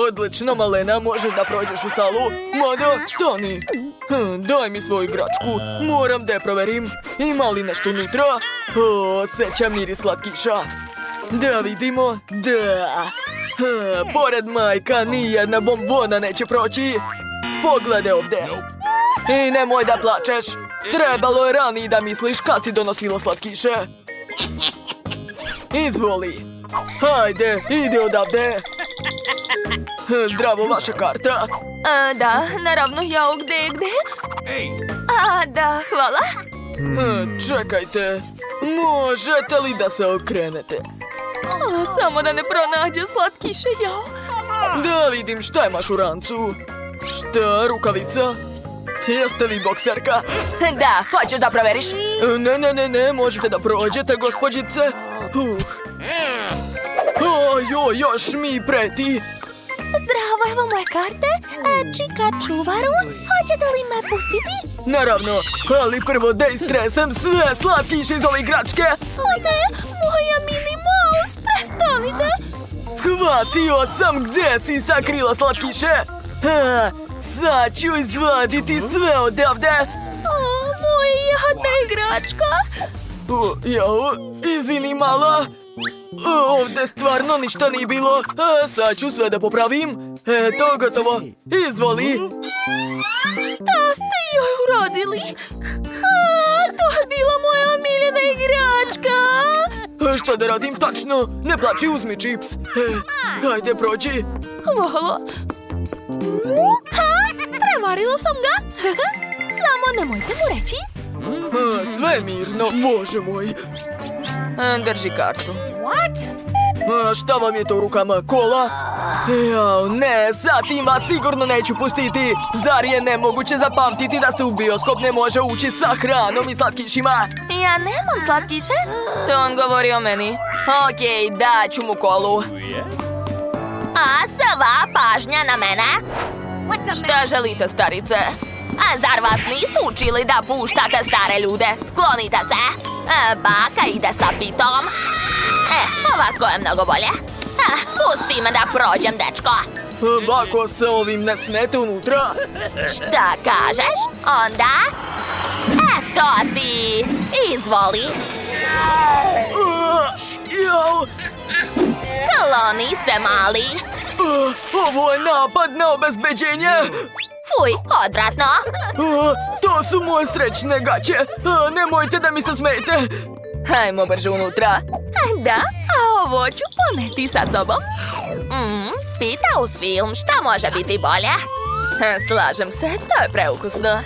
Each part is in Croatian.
Odlično, malena, možeš da prođeš u salu. Mada, stani. Daj mi svoju igračku. Moram da je proverim. Ima li nešto unutra? Osjećam miris slatkiša. Da vidimo. Da. Pored majka nijedna bombona neće proći. Pogledaj ovdje. I nemoj da plačeš. Trebalo je ranije da misliš kad si donosila slatkiše. Izvoli. Hajde, ide odavde. Zdravo, vaša karta. Da, naravno, jao, gde? Da, hvala. Čekajte. Možete li da se okrenete? Samo da ne pronađe slatkiše, jao. Da vidim šta imaš u rancu. Šta, rukavica? Jeste vi bokserka? Da, hoćeš da proveriš? Ne, možete da prođete, gospođice. Još mi preti. Zdravo, evo moje karte. Čika čuvaru, hoćete li me pustiti? Naravno, ali prvo da istresem sve slatkiše iz ove igračke. O ne, moja Mini Mouse, prestanite. Shvatio sam gde si sakrila slatkiše. Sad ću izvaditi sve odavde. Moja jadna igračka. Izvini, mala. Ovdje stvarno ništa nije bilo. Sad ću sve da popravim. Eto, gotovo. Izvoli. Šta ste joj uradili? To je bila moja omiljena igračka. Šta da radim tačno? Ne plači, uzmi čips. Hajde, prođi. Hvala. Prevarila sam ga. Samo nemojte mu reći. Sve mirno, bože moj. Drži kartu. Šta vam je to u rukama? Kola? Ne, sad tim vas sigurno neću pustiti. Zar je nemoguće zapamtiti da se u bioskop ne može ući sa hranom i slatkišima? Ja nemam slatkiše. To on govori o meni. Okej, daću mu kolu. A sva pažnja na mene. Šta želite, starice? A zar vas nisu učili da puštate stare ljude? Sklonite se. Baka ide sa pitom. Ovako je mnogo bolje. Pusti me da prođem, dečko. Bako se ovim ne smete unutra. Šta kažeš? Onda? Eto ti. Izvoli. Skloni se, mali. Ovo je napad na obezbeđenje. Fuj, odvratno. To su moje srećne gaće. Nemojte da mi se smete. Hajmo brže unutra. Da, a ovo ću poneti sa sobom. Pita uz film, šta može biti bolje? Slažem se, to je preukusno.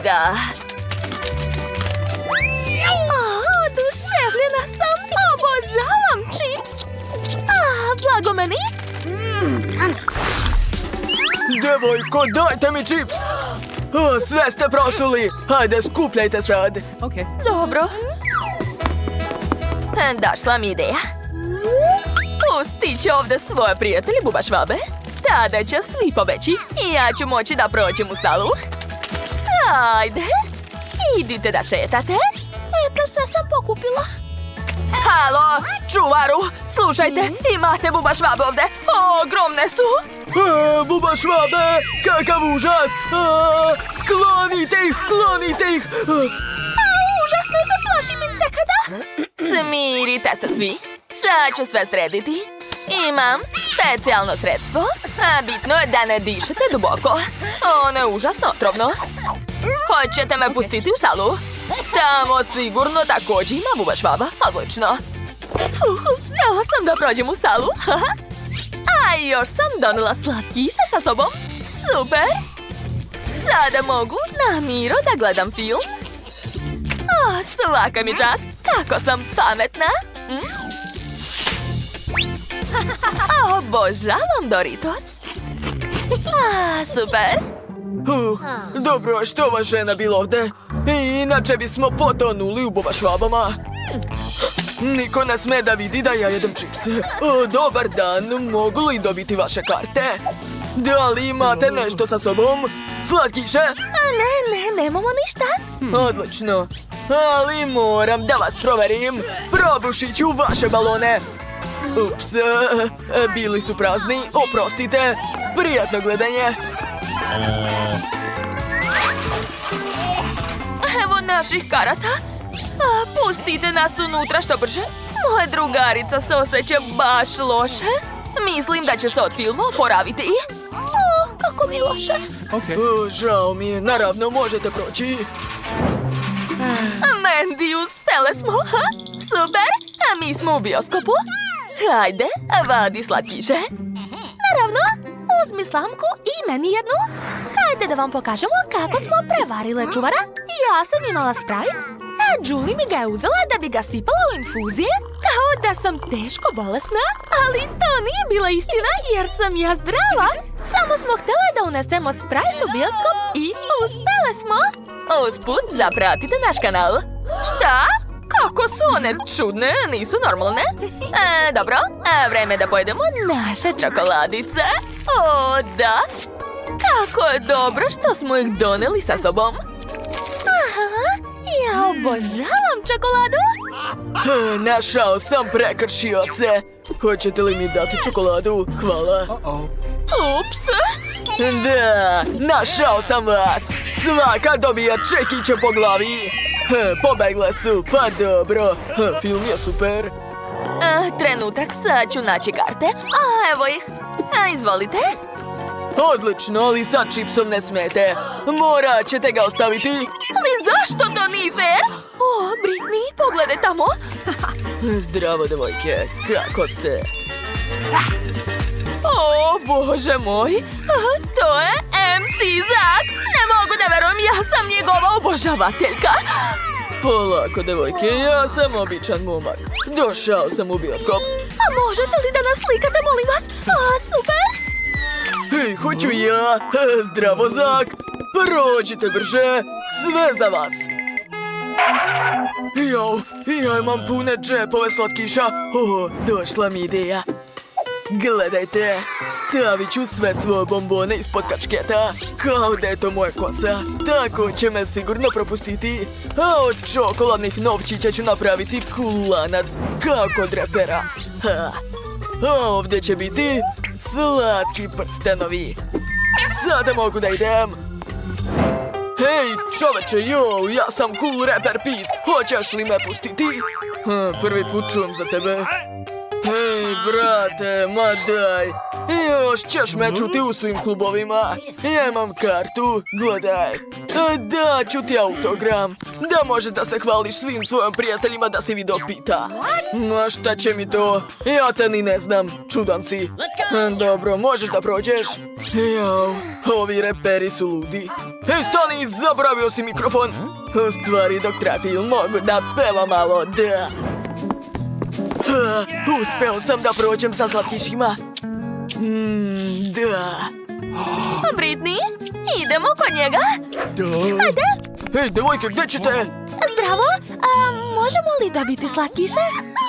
Da. Oduševljena sam, obožavam čips. Blago meni. Devojko, dajte mi čips. Sve ste prosuli. Hajde, skupljajte sad. Dobro. Došla mi ideja. Pustit ću ovdje svoje prijatelje bubašvabe. Tada će svi pobeći i ja ću moći da prođem u salu. Ajde, idite da šetate. Eto, sve sam pokupila. Halo, čuvaru, slušajte, imate bubašvabe ovdje. Ogromne su. Bubašvabe, kakav užas. Sklonite ih. Užasno se plašim insekata. Smirite se svi. Sad ću sve srediti. Imam specijalno sredstvo. Bitno je da ne dišete duboko. Ono je užasno otrovno. Hoćete me pustiti u salu? Tamo sigurno također ima bubašvaba. Odlično. Uspjela sam da prođem u salu. A još sam donela slatkiše sa sobom. Super. Sada mogu na miru da gledam film. Svaka mi čast. Kako sam pametna. Obožavam Doritos. Super. Dobro, što ova žena bila ovdje? Inače bismo potonuli u bubašvabama. Niko ne sme da vidi da ja jedem čipse. Dobar dan, mogu li dobiti vaše karte? Da li imate nešto sa sobom? Slatkiše? Ne, nemamo ništa. Odlično. Ali moram da vas proverim. Probušit ću vaše balone. Ups, bili su prazni, oprostite. Prijatno gledanje. Evo naših karata. Pustite nas unutra što brže. Moja drugarica se osjeća baš loše. Mislim da će se od filma oporaviti. Kako mi loše. Žao mi je, naravno možete proći. Mandy, uspele smo. Super, a mi smo u bioskopu. Hajde, vadi slatkiše. Naravno, uzmi slamku i meni jednu. Hajde da vam pokažemo kako smo prevarile čuvara. Ja sam imala Sprite, a Julie mi ga je uzela da bi ga sipala u infuzije. Kao da sam teško bolesna, ali to nije bila istina jer sam ja zdrava. Samo smo htjele da unesemo Sprite u bioskop i uspjele smo. Usput, zapratite naš kanal. Šta? Kako su one čudne, nisu normalne? Dobro, vreme da pojedemo naše čokoladice. O, da. Kako je dobro što smo ih doneli sa sobom. Aha, ja obožavam čokoladu. Našao sam prekršioce. Hoćete li mi dati čokoladu? Hvala. Ups. Da, našao sam vas. Svaka dobija čekiće po glavi. Pobegle su, pa dobro. Film je super. Trenutak, sad ću naći karte. Evo ih. Izvolite. Odlično, ali sa čipsom ne smete. Morat ćete ga ostaviti. Ali zašto to nije fair? O, Britney, pogledaj tamo. Zdravo, devojke. Kako ste? O, Bože moj. To je MC Zak. Ne mogu da verujem, ja sam njegova obožavateljka. Polako, devojke, ja sam običan momak. Došao sam u bioskop. A možete li da nas slikate, molim vas? Super. Hej, hoću ja. Zdravo, Zak. Prođite brže. Sve za vas. Ja imam pune džepove slatkiša. Došla mi ideja. Gledajte, stavit ću sve svoje bombone ispod kačketa. Kao da je to moja kosa. Tako će me sigurno propustiti. A od čokoladnih novčića ću napraviti kulanac. Kao kod repera. A ovdje će biti slatki prstenovi. Sada mogu da idem. Hej, čoveče, ja sam cool rapper Pete. Hoćeš li me pustiti? Prvi put čujem za tebe. Hej, brate, ma daj. Još ćeš me čuti u svim klubovima. Ja imam kartu, gledaj. Daću ti autogram. Da možeš da se hvališ svim svojim prijateljima da si video Pita. Ma šta će mi to? Ja te ni ne znam, čudan si. Dobro, možeš da prođeš? Ovi reperi su ludi. Hej, stani, zaboravio si mikrofon. U stvari, dok traje film, mogu da pevam malo, da. Uspeo sam da prođem sa slatkišima. Da. Britney, idemo kod njega. Hajde. Hej, devojke, gdje ćete? Zdravo, možemo li dobiti slatkiše?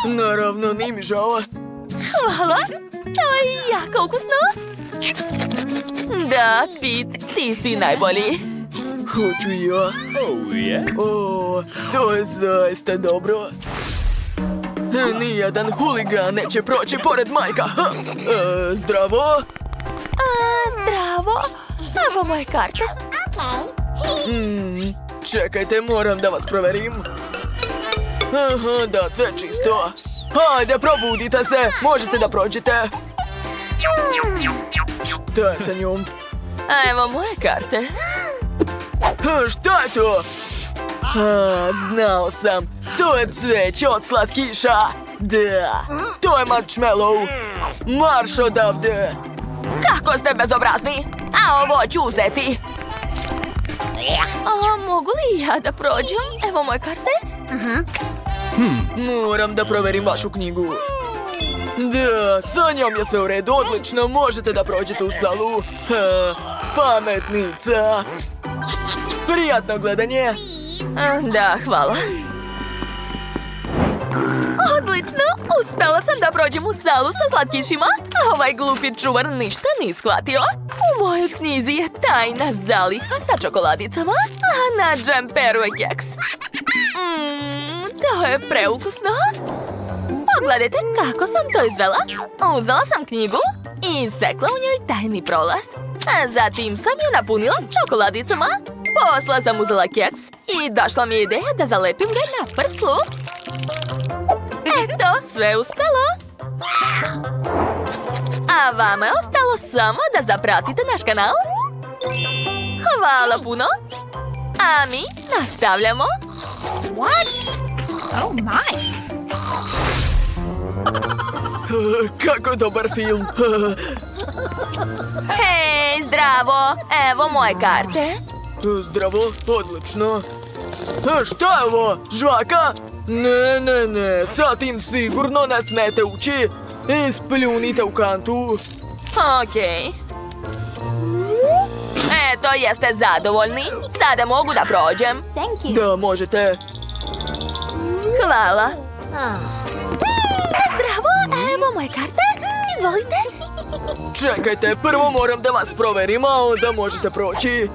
Naravno, nije mi žao. Hvala, to je jako ukusno. Da, Pete, ti si najbolji. Hoću ja. To je zaista dobro. Nijedan huligan neće proći pored majka. Zdravo. Zdravo, evo moje karte. Čekajte, moram da vas proverim. Aha, da, sve čisto. Hajde, probudite se, možete da prođete. Šta je sa njom? Evo moje karte. Šta je to? Znao sam, to je cveće od slatkiša. Da, to je marshmallow. Marš odavde. Kako ste bezobrazni? A ovo ću uzeti. Mogu li ja da prođem? Evo moje karte. Moram da proverim vašu knjigu. Da, sa njom je sve u redu, odlično, možete da prođete u salu. Pametnica. Prijatno gledanje. Da, hvala. Odlično, uspela sam da prođem u salu sa slatkišima, a ovaj glupi čuvar ništa nije shvatio. U mojoj knjizi je tajna zaliha sa čokoladicama, a na džemperu je keks. To je preukusno. Pogledajte kako sam to izvela. Uzela sam knjigu i isekla u njoj tajni prolaz. A zatim sam je napunila čokoladicama. Posle sam uzela keks i došla mi je ideja da zalepim ga na prslu. Eto, sve uspelo. A vama je ostalo samo da zapratite naš kanal. Hvala puno. A mi nastavljamo. Kako dobar film. Hej, zdravo. Evo moje karte. Zdravo, odlično. Šta je ovo? Žvaka? Ne, sa tim sigurno ne smete ući. I spljunite u kantu. Okej. Eto, jeste zadovoljni? Sada mogu da prođem. Da, možete. Hvala. Zdravo, evo moje karte. Izvolite. Čekajte, prvo moram da vas proverim, a onda možete proći.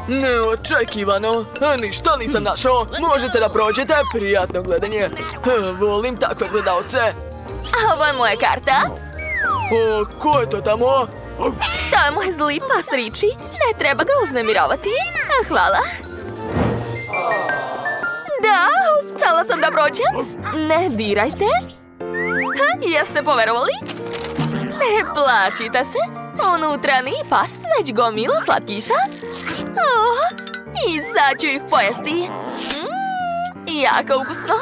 Neočekivano. Ništa nisam našao. Možete da prođete. Prijatno gledanje. Volim takve gledalce. Ovo je moja karta. O, ko je to tamo? To je moj zli pas Riči. Ne treba ga uznemiravati. Hvala. Da, uspela sam da prođem. Ne dirajte. Jeste poverovali? Ne plašite se. Unutra nije pas, već gomila slatkiša. I sad ću ih pojesti. Jako ukusno.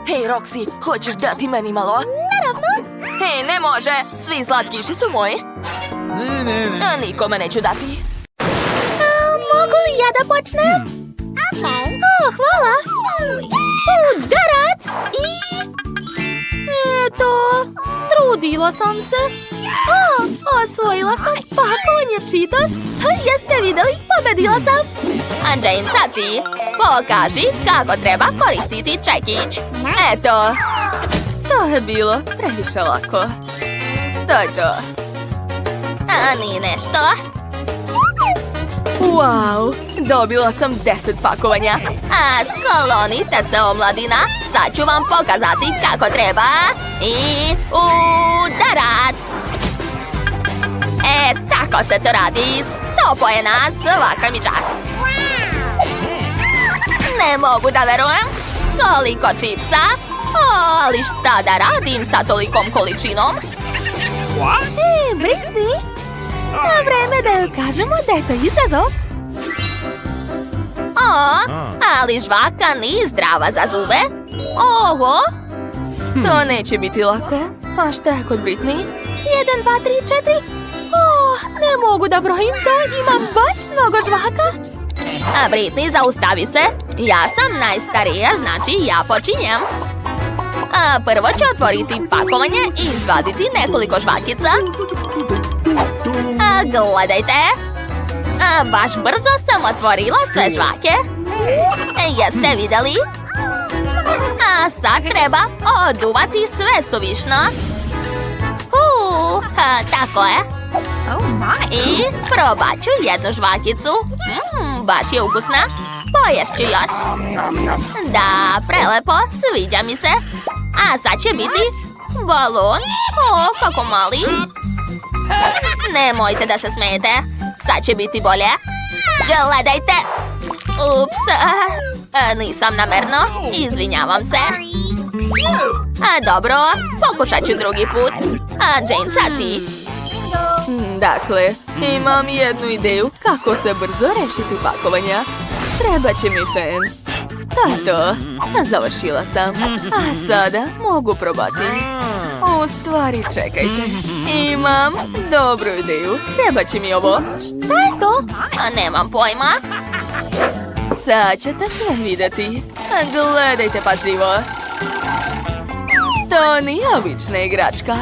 Hej, Roxy, hoćeš dati meni malo? Naravno. Hej, ne može. Svi slatkiši su moji. Nikome neću dati. Mogu li ja da počnem? Hvala. Udarac i... Eto, trudila sam se. Osvojila sam pakovanje Cheetos. Jeste videli? Pobedila sam. A Jane, sad ti pokaži kako treba koristiti čekić. Eto. To je bilo previše lako. To je to. A ni nešto. Wow, dobila sam 10 pakovanja. A sklonite se, omladina. Sad ću vam pokazati kako treba. I udarac. Tako se to radi. Stopojena, svaka mi čast. Ne mogu da verujem. Toliko čipsa. Ali šta da radim sa tolikom količinom? Britney, vreme da joj kažemo da je to izazov. Ali žvaka nije zdrava za zube. Oho. To neće biti lako. A šta je kod Britney? 1, 2, 3, 4. Ne mogu da brojim to, imam baš mnogo žvaka. A Britney, zaustavi se. Ja sam najstarija, znači ja počinjem. Prvo ću otvoriti pakovanje i izvaditi nekoliko žvakica. Gledajte. Baš brzo sam otvorila sve žvake. Jeste videli? A sad treba oduvati sve suvišno. Tako je. I probat ću jednu žvakicu. Baš je ukusna. Poješću još. Da, prelepo, sviđa mi se. A sad će biti balon. Kako mali. Nemojte da se smijete. Sad će biti bolje. Gledajte. Ups. Nisam namerno. Izvinjavam se. Dobro, pokušat ću drugi put. Jane, sad ti. Dakle, imam jednu ideju kako se brzo rešiti pakovanja. Treba će mi fen. To je to. Završila sam. A sada mogu probati. U stvari, čekajte. Imam dobru ideju. Treba će mi ovo. Šta je to? Nemam pojma. Sad ćete sve vidjeti. Gledajte pažljivo. To nije obična igračka.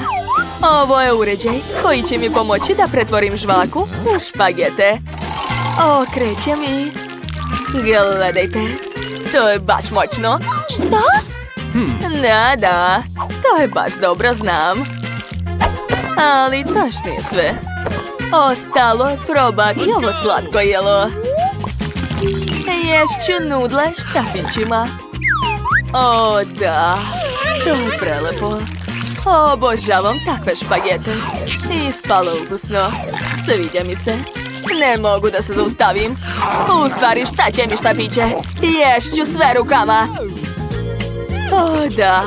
Ovo je uređaj koji će mi pomoći da pretvorim žvaku u špagete. Okrećem i... Gledajte. To je baš moćno. Što? Da, to je baš dobro, znam. Ali to još nije sve. Ostalo je probati ovo slatko jelo. Ješću nudle štapićima. O, da. To je prelepo. Obožavam takve špagete. Ispalo ukusno. Sviđa mi se. Ne mogu da se zaustavim. U stvari, šta će mi štapiće? Ješću sve rukama. O, da.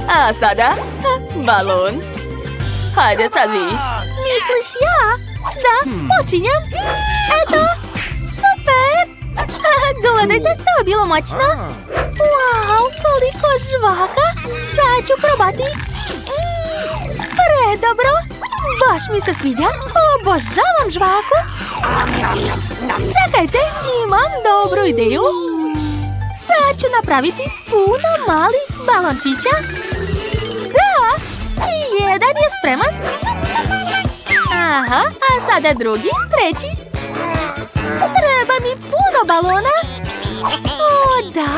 A sada? Balon. Hajde sad vi. Misliš ja? Da, počinjem. Eto, super! Gledajte, to je bilo moćno. Wow, koliko žvaka. Sad ću probati. Predobro. Baš mi se sviđa. Obožavam žvaku. Čekajte, imam dobru ideju. Sad ću napraviti puno malih balončića. Da, jedan je spreman. Aha, a sada drugi, treći. Treba mi puno balona. O, da.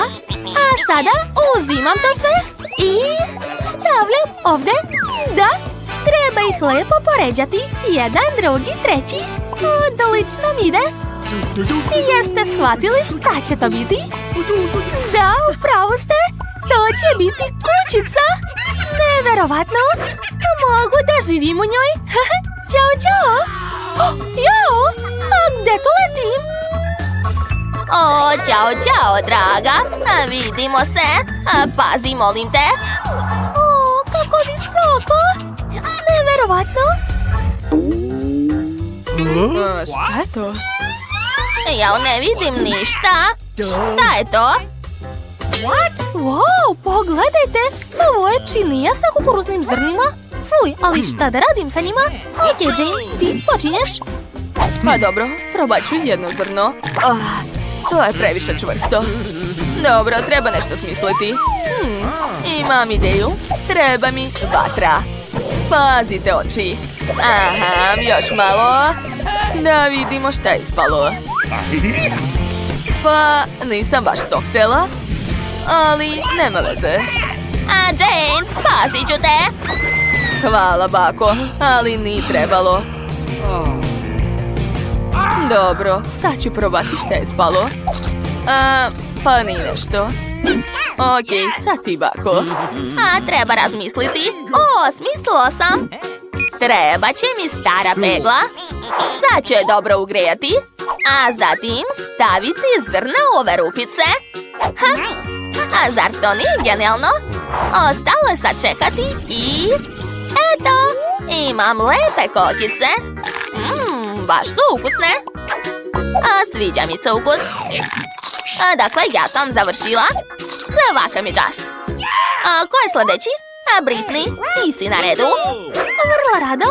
A sada uzimam to sve i stavljam ovdje. Da, treba ih lepo poređati. Jedan, drugi, treći. Odlično mi ide. Jeste shvatili šta će to biti? Da, upravo ste. To će biti kućica. Neverovatno. Mogu da živim u njoj. Ćao, čao. Jao, a gde tu letim? O, čao, čao, draga. Vidimo se. Pazi, molim te. O, kako visoko. Neverovatno. Šta je to? Ja ne vidim ništa. Šta je to? Wow, pogledajte. Ovo je činija sa kukuruznim zrnima. Fuj, ali šta da radim sa njima? Ok, Jane, ti počinješ? Pa dobro, probat ću jedno zrno. To je previše čvrsto. Dobro, treba nešto smisliti. Imam ideju. Treba mi vatra. Pazite oči. Aha, još malo. Da vidimo šta je ispalo. Pa, nisam baš to htjela. Ali nema veze. A Jane, spasit ću te. Hvala, bako, ali nije trebalo. Dobro, sad ću probati šta je ispalo. Pa nije nešto. Ok, sad ti, bako. A treba razmisliti. O, smislila sam. Treba će mi stara pegla. Sad ću je dobro ugrijati. A zatim staviti zrna u ove rupice. A zar to nije genijalno? Ostalo je sad čekati i... Eto, imam lepe kokice. Baš su ukusne. Sviđa mi se ukus. Dakle, ja sam završila. Svaka mi čast. Ko je sljedeći? Britney, ti si na redu. Vrlo rado,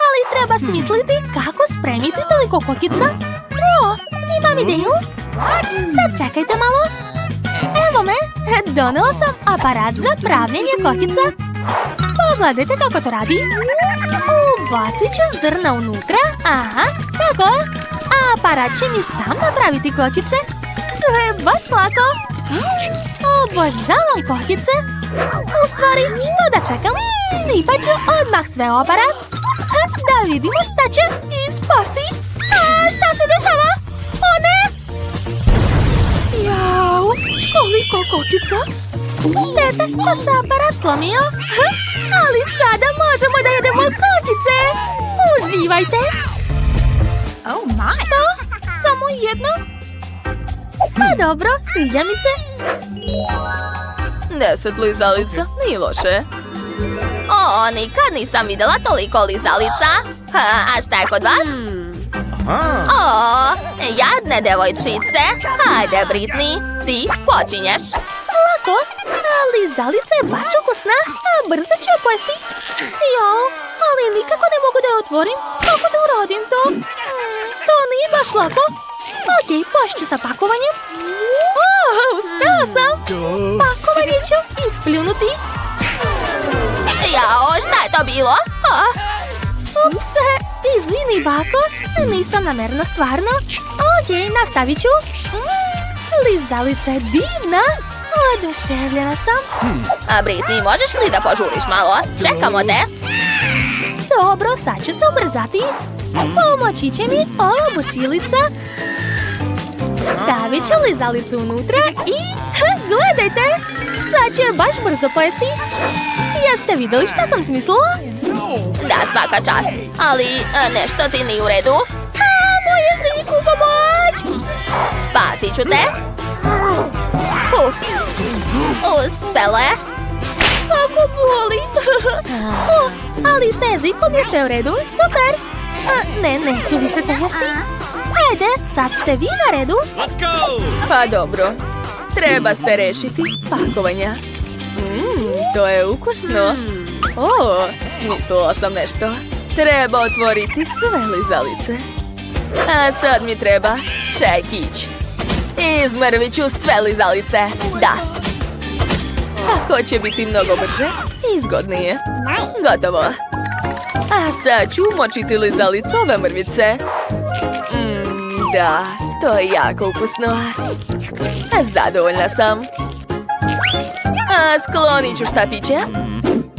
ali treba smisliti kako spremiti toliko kokica. O, imam ideju. Sad čekajte malo. Evo me, donela sam aparat za pravljenje kokica. Pogledajte kako to radi. Ubacit ću zrna unutra. Aha, tako. A aparat će mi sam napraviti kokice. Sve je baš lako. Obožavam kokice. U stvari, što da čekam? Sipat ću odmah sve u aparat. Da vidimo šta će ispasti. Šta se dešava? O ne! Jau, koliko kokica. Šteta što se aparat slomio. Ali sada možemo da jedemo kokice. Uživajte. Što? Samo jedno? Pa dobro, sviđa mi se. 10 lizalica, nije loše. O, nikad nisam vidjela toliko lizalica. A šta je kod vas? O, jadne devojčice. Hajde, Britney, ti počinješ. Lako, lizalica je baš ukusna. Brzo ću je pojesti. Jo, ali nikako ne mogu da je otvorim. Kako da uradim to? To nije baš lako. Ok, pošću sa pakovanjem. O, uspela sam. Pakovanje ću ispljunuti. Jao, šta je to bilo? Ups, izvini, bako. Nisam namjerno stvarno. Ok, nastavit ću. Lizalica je divna. Oduševljena sam. A Britney, možeš li da požuriš malo? Čekamo te. Dobro, sad ću se ubrzati. Pomoći će mi ova bušilica. Stavit ću lizalicu unutra i... Gledajte! Sad će baš brzo pojesti. Jeste vidjeli šta sam smislila? Da, svaka čast. Ali nešto ti nije u redu. Moj jezik, u pomoć! Spasit ću te. Uspelo je. Kako boli! Ali sa jezikom je sve u redu. Super! Ne, neću više to jesti. Hajde, sad ste vi na redu. Pa dobro. Treba se rešiti pakovanja. To je ukusno. Smislila sam nešto. Treba otvoriti sve lizalice. A sad mi treba čekić. Izmrvit ću sve lizalice. Da. Tako će biti mnogo brže i zgodnije. Gotovo. A sad ću umočiti lizalicove mrvice. Da, to je jako ukusno. Zadovoljna sam. A sklonit ću štapiće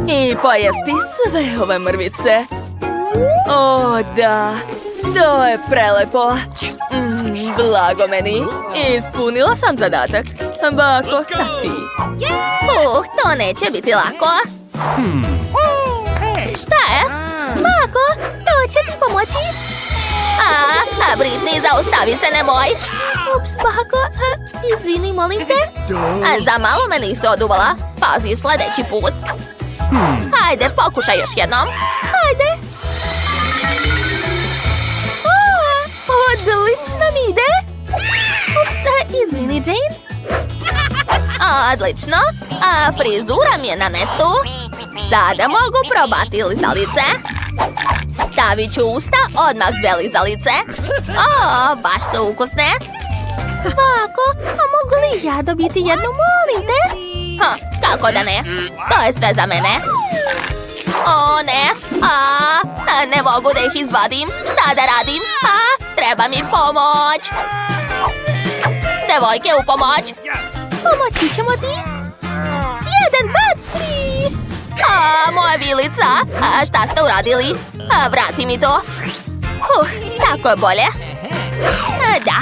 i pojesti sve ove mrvice. O, da. To je prelepo. Blago meni. Ispunila sam zadatak. Bako, sad ti. To neće biti lako. Šta je? Bako, to će ti pomoći. Britney, zaustavi se, nemoj. Ups, Bako, izvini, molim te. Za malo me nisi oduvala. Pazi sljedeći put. Hajde, pokušaj još jednom. Hajde. Odlično mi ide. Ups, izvini, Jane. Odlično. Frizura mi je na mestu. Sada mogu probati lizalice. Stavit ću usta odmah dve lizalice. Baš su ukusne. Bako, a mogu li ja dobiti jednu, molim te? Kako da ne? To je sve za mene. O ne. Ne mogu da ih izvadim. Šta da radim? Treba mi pomoć. Devojke, u pomoć. Pomoći ćemo ti. 1, 2, 3. Moja vilica. Šta ste uradili? Vrati mi to. Tako je bolje. Da.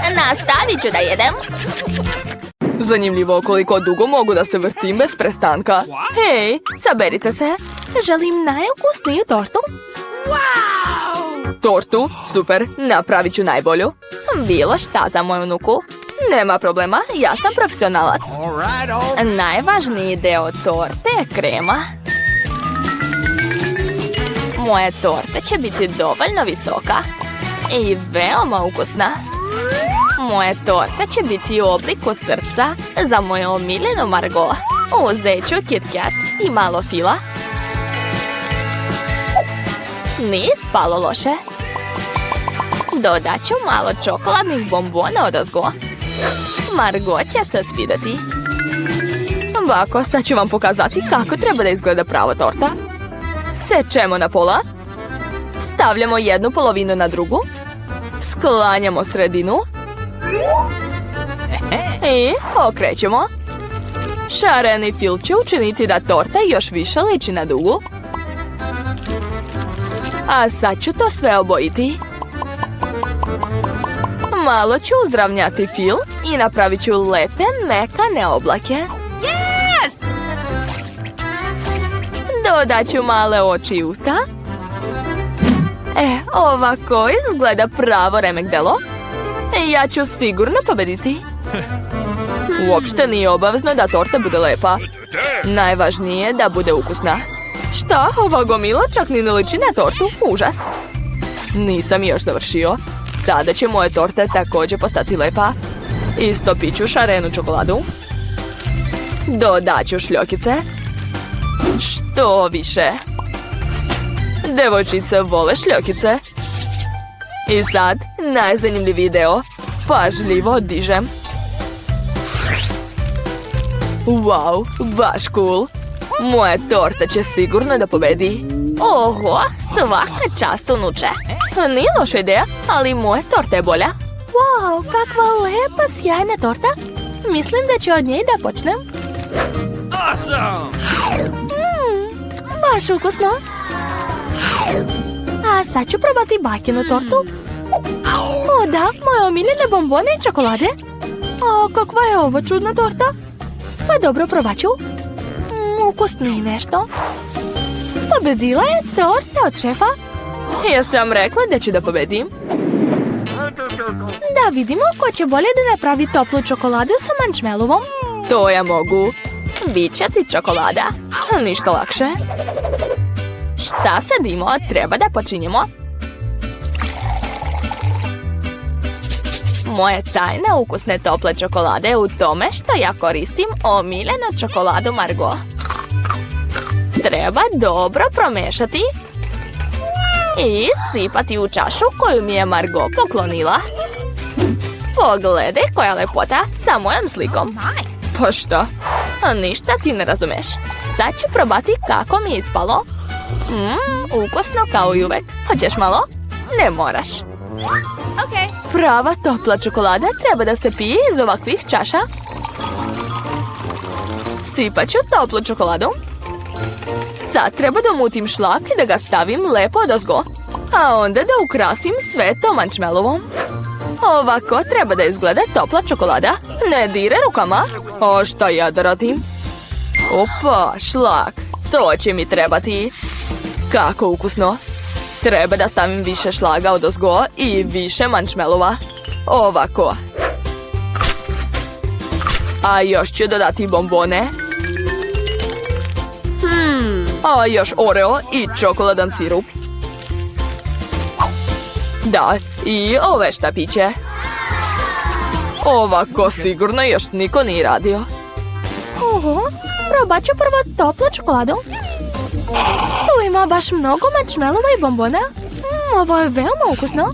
Nastavit ću da jedem. Zanimljivo koliko dugo mogu da se vrtim bez prestanka. Hej, saberite se. Želim najukusniju tortu. Tortu? Super, napravit ću najbolju. Bilo šta za moju unuku. Nema problema, ja sam profesionalac. Najvažniji deo torte je krema. Moja torta će biti dovoljno visoka i veoma ukusna. Moja torta će biti u obliku srca za moju omiljenu Margot. Uzet ću Kit Kat i malo fila. Nije spalo loše. Dodat ću malo čokoladnih bombona odozgo. Margot će se svidjeti. Ovako, sad ću vam pokazati kako treba da izgleda prava torta. Sečemo na pola. Stavljamo jednu polovinu na drugu. Sklanjamo sredinu. I okrećemo. Šareni fil će učiniti da torta još više liči na dugu. A sad ću to sve obojiti. Malo ću uzravnjati fil i napravit ću lepe, mekane oblake. Yes! Dodat ću male oči i usta. Ovako izgleda pravo remek delo. Ja ću sigurno pobediti. Uopšte nije obavezno da torta bude lepa. Najvažnije je da bude ukusna. Šta? Ova gomila čak ni ne liči na tortu? Užas. Nisam još završio. Sada će moja torta također postati lepa. Istopit ću šarenu čokoladu. Dodat ću šljokice. Što više. Devojčice vole šljokice. I sad, najzanimljiviji deo. Pažljivo dižem. Wow, baš cool. Moja torta će sigurno da pobedi. Oho, svaka čast, unuče. Nije loša ideja, ali moja torta je bolja. Wow, kakva lepa, sjajna torta. Mislim da ću od nje da počnem. Baš ukusno. A sad ću probati bakinu tortu. O da, moje omiljene bombone i čokolade. A kakva je ovo čudna torta? Pa dobro, probat ću. Ukusnije nešto. Pobedila je torta od šefa. Ja sam rekla da ću da pobedim. Da vidimo ko će bolje da napravi toplu čokoladu sa marshmallowom. To ja mogu. Biće ti čokolada. Ništa lakše. Šta sadimo? Treba da počinjemo. Moje tajne ukusne tople čokolade je u tome što ja koristim omiljenu čokoladu Margot. Treba dobro promešati i sipati u čašu koju mi je Margot poklonila. Pogledaj koja lepota sa mojom slikom. Pa šta? Ništa ti ne razumeš. Sad ću probati kako mi je ispalo. Ukusno kao i uvek. Hoćeš malo? Ne moraš. Prava topla čokolada treba da se pije iz ovakvih čaša. Sipat ću toplu čokoladu. Sad treba da mutim šlak i da ga stavim lepo odozgo. A onda da ukrasim sve to marshmallowom. Ovako treba da izgleda topla čokolada. Ne dire rukama. A šta ja da radim? Opa, šlak. To će mi trebati. Kako ukusno. Treba da stavim više šlaga odozgo i više marshmallova. Ovako. A još ću dodati bombone. A još oreo i čokoladan sirup. Da, i ove štapiće. Ovako sigurno još niko nije radio. Oho, probat ću prvo toplu čokoladu. Tu ima baš mnogo marshmallova i bombona. Ovo je veoma ukusno.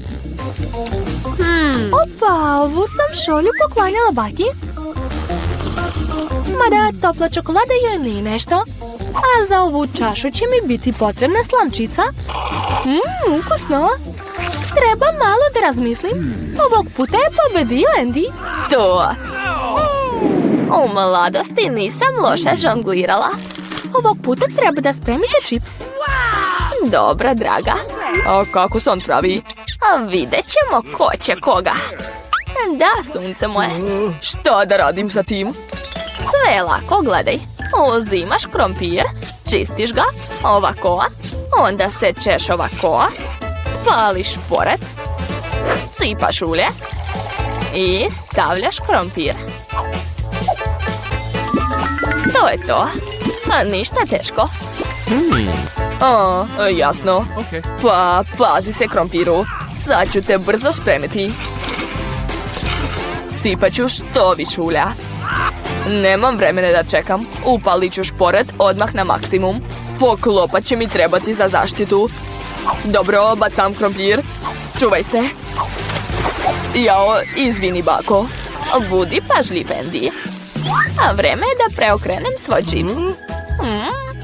Opa, ovu sam šolju poklanjala baki. Mada topla čokolada joj nije nešto. A za ovu čašu će mi biti potrebna slamčica. Ukusno. Treba malo da razmislim. Ovog puta je pobedio Andy. To. U mladosti nisam loše žonglirala. Ovog puta treba da spremite čips. Dobro, draga. A kako se on pravi? A vidjet ćemo ko će koga. Da, sunce moje. Šta da radim sa tim? Sve je lako, gledaj. Uzimaš krompir, čistiš ga, ovako, onda sečeš ovako, pališ šporet, sipaš ulje i stavljaš krompir. To je to. Ništa teško. Jasno. Pa, pazi se krompiru. Sad ću te brzo spremiti. Sipat ću što više ulja. Nemam vremena da čekam. Upalit ću šporet odmah na maksimum. Poklopac će mi trebati za zaštitu. Dobro, bacam krompir. Čuvaj se. Jao, izvini bako. Budi pažljiv, Andy. A vreme je da preokrenem svoj čips.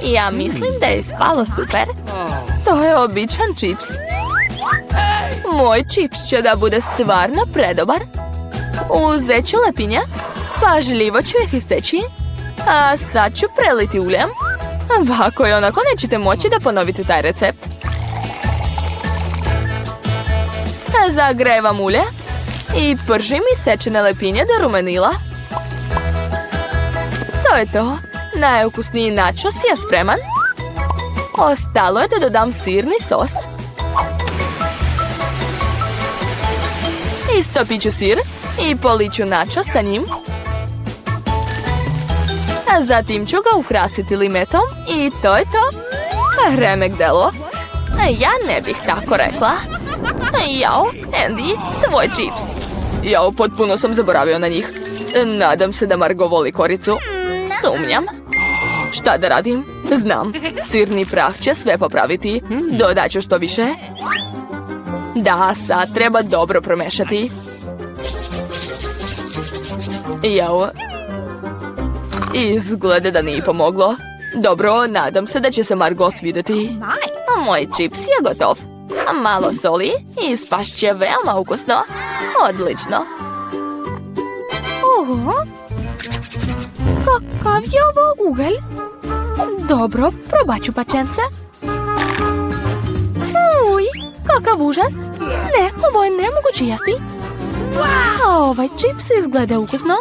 Ja mislim da je ispalo super. To je običan čips. Moj čips će da bude stvarno predobar. Uzet ću lepinja. Pažljivo ću ih iseći. A sad ću preliti uljem. Bako i onako nećete moći da ponovite taj recept. Zagrevam ulje. I pržim isečene lepinje do rumenila. To je to. Najukusniji načos je spreman. Ostalo je da dodam sirni sos. Istopit ću sir i poliću načos sa njim. A zatim ću ga ukrasiti limetom i to je to. Remek delo. Ja ne bih tako rekla. Jao, Andy, tvoj čips. Jao, potpuno sam zaboravio na njih. Nadam se da Margot voli koricu. Sumnjam. Šta da radim? Znam, sirni prah će sve popraviti. Dodat ću što više. Da, sad treba dobro promešati. Jao. Izgleda da nije pomoglo. Dobro, nadam se da će se Margot svidjeti. Moj čips je gotov. Malo soli i ispašće veoma ukusno. Odlično. Oho. Kakav je ovo ugalj? Dobro, probat ću pačence. Fuj, Kakav užas? Ne, ovo je nemoguće jesti. A ovaj čips izgleda ukusno.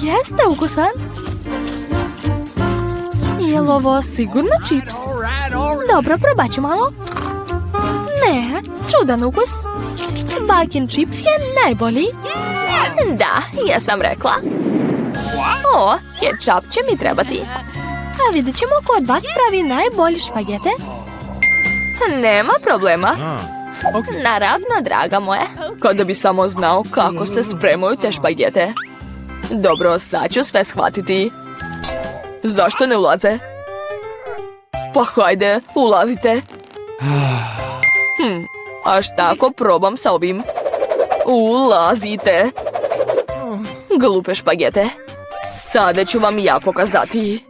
Jeste ukusan. Je li ovo sigurno čips? Dobro, probat ću malo. Ne, čudan ukus. Bakin čips je najbolji. Da, ja sam rekla. O, kečap će mi trebati. A vidjet ćemo ko od vas pravi najbolji špagete. Nema problema. Naravno, draga moja. Kada bi samo znao kako se spremaju te špagete. Dobro, sad ću sve shvatiti. Zašto ne ulaze? Pa hajde, ulazite. A šta ako probam sa ovim? Ulazite. Glupe špagete. Sada ću vam ja pokazati.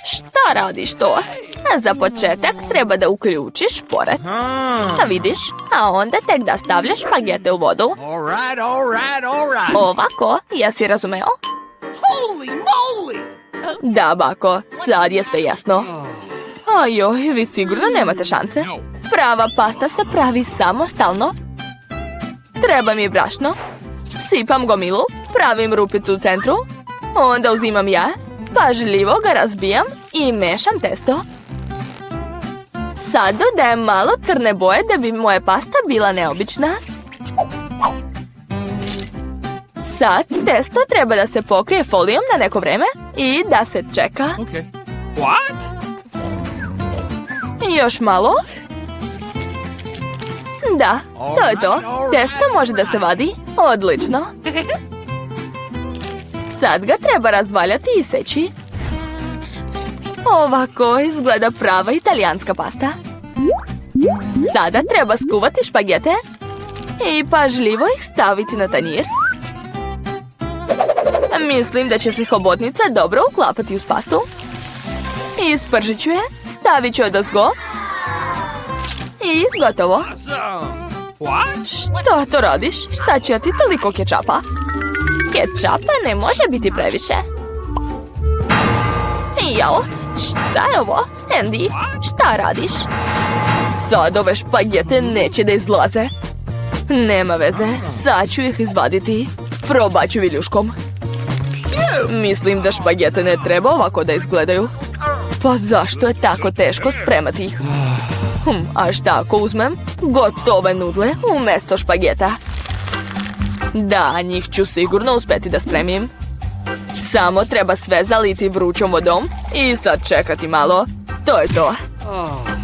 Šta radiš to? Za početak treba da uključiš šporet. A vidiš? A onda tek da stavljaš špagete u vodu. Ovako, jesi razumeo? Da, bako, sad je sve jasno. Ajoj, vi sigurno nemate šanse. Prava pasta se pravi samostalno. Treba mi brašno. Sipam gomilu, pravim rupicu u centru. Onda uzimam jaje, pažljivo ga razbijam i mešam testo. Sad dodajem malo crne boje da bi moja pasta bila neobična. Sad testo treba da se pokrije folijom na neko vreme i da se čeka. Još malo. Da, to je to. Testo može da se vadi. Odlično. Sad ga treba razvaljati i seći. Ovako izgleda prava italijanska pasta. Sada treba skuvati špagete i pažljivo ih staviti na tanjir. Mislim da će se hobotnica dobro uklapati uz pastu. Ispržit ću je, stavit ću je dozgo. I gotovo. Što to radiš? Šta će ti toliko kečapa? Kečapa ne može biti previše. Jel, šta je ovo? Andy, šta radiš? Sad ove špagete neće da izlaze. Nema veze, sad ću ih izvaditi. Probat ću viljuškom. Mislim da špagete ne treba ovako da izgledaju. Pa zašto je tako teško spremati ih? A šta ako uzmem gotove nudle umjesto špageta? Da, njih ću sigurno uspjeti da spremim. Samo treba sve zaliti vrućom vodom i sad čekati malo. To je to.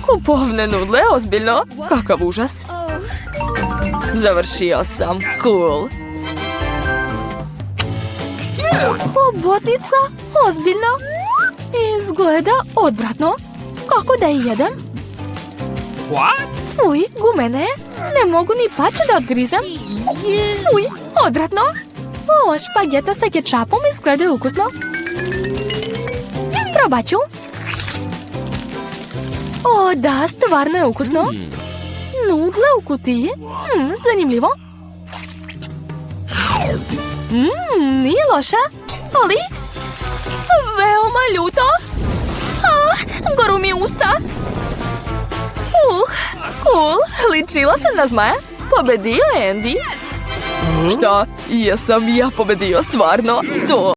Kupovne nudle, ozbiljno? Kakav užas. Završio sam. Cool. Hobotnica? Ozbiljno? Izgleda odvratno. Kako da je jedem? Fuj, gumene. Ne mogu ni pače da odgrizem. Fuj, odvratno. O, špageta sa kečapom izgleda ukusno. Probat ću. O, da, stvarno je ukusno. Nudle u kutiji. Zanimljivo. Nije loše, ali veoma ljuto. Goru mi usta. Cool, ličila sam na zmaja. Pobedio je Andy. Šta? Jesam ja pobedio, stvarno? To